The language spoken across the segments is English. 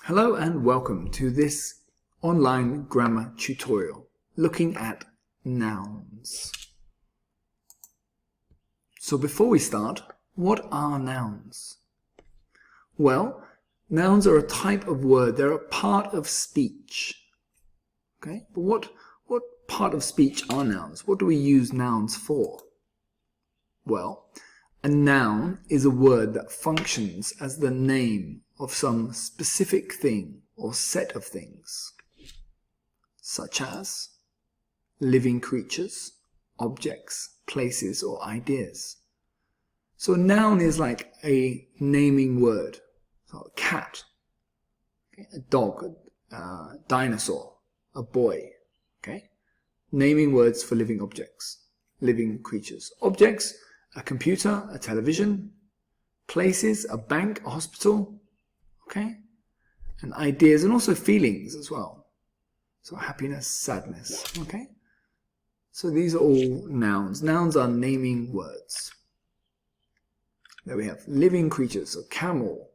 Hello and welcome to this online grammar tutorial looking at nouns. So before we start, what are nouns? Well, nouns are a type of word. They're a part of speech. Okay, but what part of speech are nouns? What do we use nouns for? Well, a noun is a word that functions as the name of some specific thing or set of things, such as living creatures, objects, places, or ideas. So a noun is like a naming word. So a cat, okay, a dog, a dinosaur, a boy. Okay, naming words for living objects, living creatures. Objects, a computer, a television. Places, a bank, a hospital. Okay, and ideas and also feelings as well. So happiness, sadness. Okay, so these are all nouns. Nouns are naming words. There we have living creatures, so camel,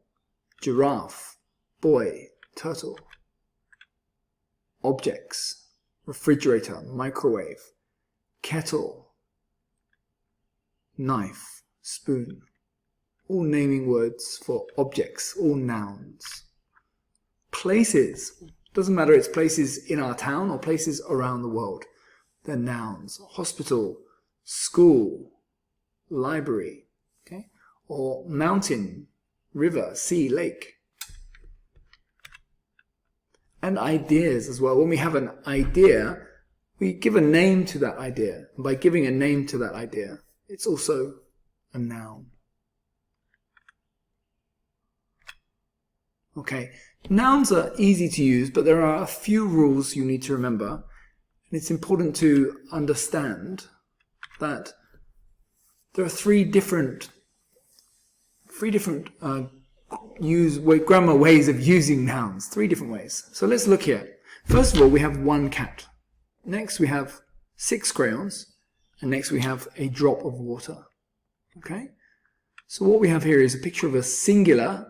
giraffe, boy, turtle. Objects, refrigerator, microwave, kettle, knife, spoon. All naming words for objects, all nouns. Places, doesn't matter, it's places in our town or places around the world. They're nouns. Hospital, school, library, okay? Or mountain, river, sea, lake. And ideas as well. When we have an idea, we give a name to that idea. And by giving a name to that idea, it's also a noun. Okay, nouns are easy to use, but there are a few rules you need to remember. And it's important to understand that there are three different grammar ways of using nouns. Three different ways. So let's look here. First of all, we have one cat. Next, we have 6 crayons. And next, we have a drop of water. Okay? So what we have here is a picture of a singular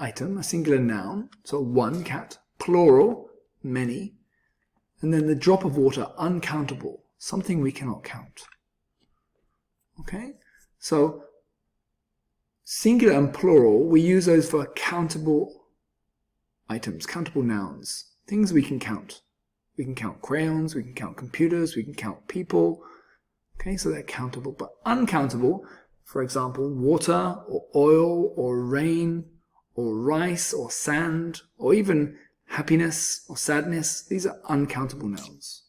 item, a singular noun, so one cat, plural, many, and then the drop of water, uncountable, something we cannot count. Okay, so singular and plural, we use those for countable items, countable nouns, things we can count. We can count crayons, we can count computers, we can count people. Okay, so they're countable, but uncountable, for example, water or oil or rain, or rice, or sand, or even happiness or sadness. These are uncountable nouns.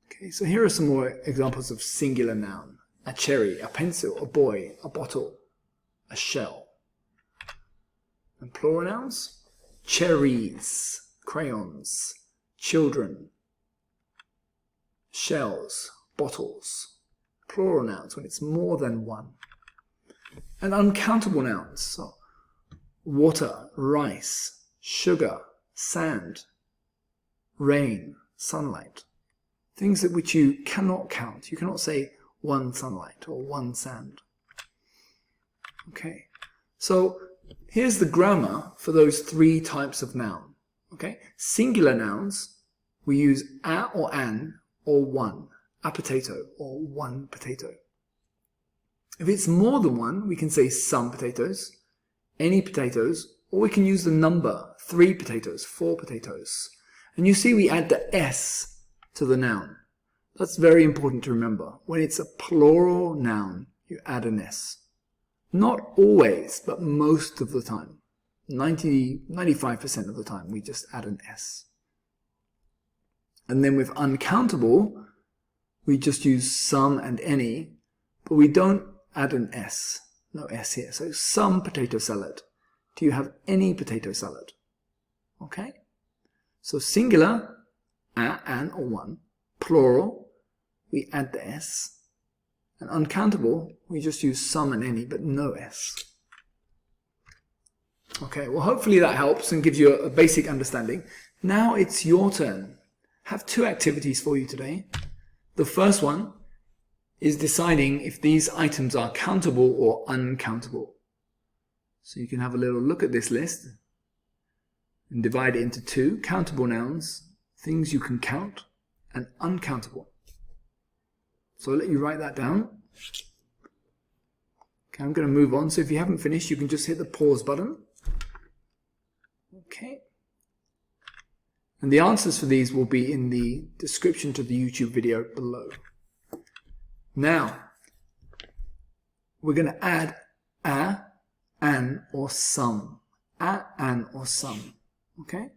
Okay, so here are some more examples of singular noun. A cherry, a pencil, a boy, a bottle, a shell. And plural nouns? Cherries, crayons, children, shells, bottles. Plural nouns when it's more than one. And uncountable nouns, so water, rice, sugar, sand, rain, sunlight. Things that which you cannot count. You cannot say one sunlight or one sand. Okay, so here's the grammar for those 3 types of noun. Okay, singular nouns, we use a or an or one. A potato or one potato. If it's more than one, we can say some potatoes, any potatoes, or we can use the number 3 potatoes, 4 potatoes. And you see we add the S to the noun. That's very important to remember. When it's a plural noun, you add an S. Not always, but most of the time. 95% of the time, we just add an S. And then with uncountable, we just use some and any, but we don't add an S. No S here. So some potato salad. Do you have any potato salad? Okay. So singular, a, an, or one. Plural, we add the S. And uncountable, we just use some and any, but no S. Okay, well hopefully that helps and gives you a basic understanding. Now it's your turn. I have 2 activities for you today. The first one is deciding if these items are countable or uncountable. So you can have a little look at this list and divide it into two: countable nouns, things you can count, and uncountable. So I'll let you write that down. Okay, I'm going to move on. So if you haven't finished, you can just hit the pause button. Okay. And the answers for these will be in the description to the YouTube video below. Now, we're going to add a, an, or some. A, an, or some. Okay?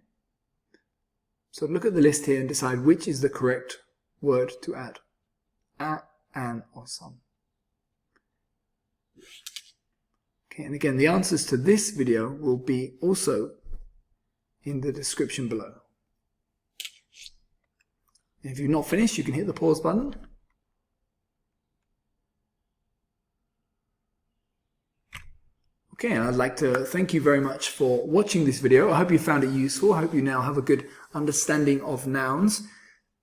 So look at the list here and decide which is the correct word to add. A, an, or some. Okay, and again, the answers to this video will be also in the description below. If you've not finished, you can hit the pause button. Okay, and I'd like to thank you very much for watching this video. I hope you found it useful. I hope you now have a good understanding of nouns.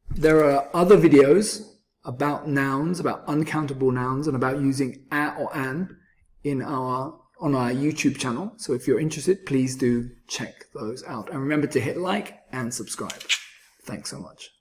There are other videos about nouns, about uncountable nouns, and about using a or an on our YouTube channel. So if you're interested, please do check those out. And remember to hit like and subscribe. Thanks so much.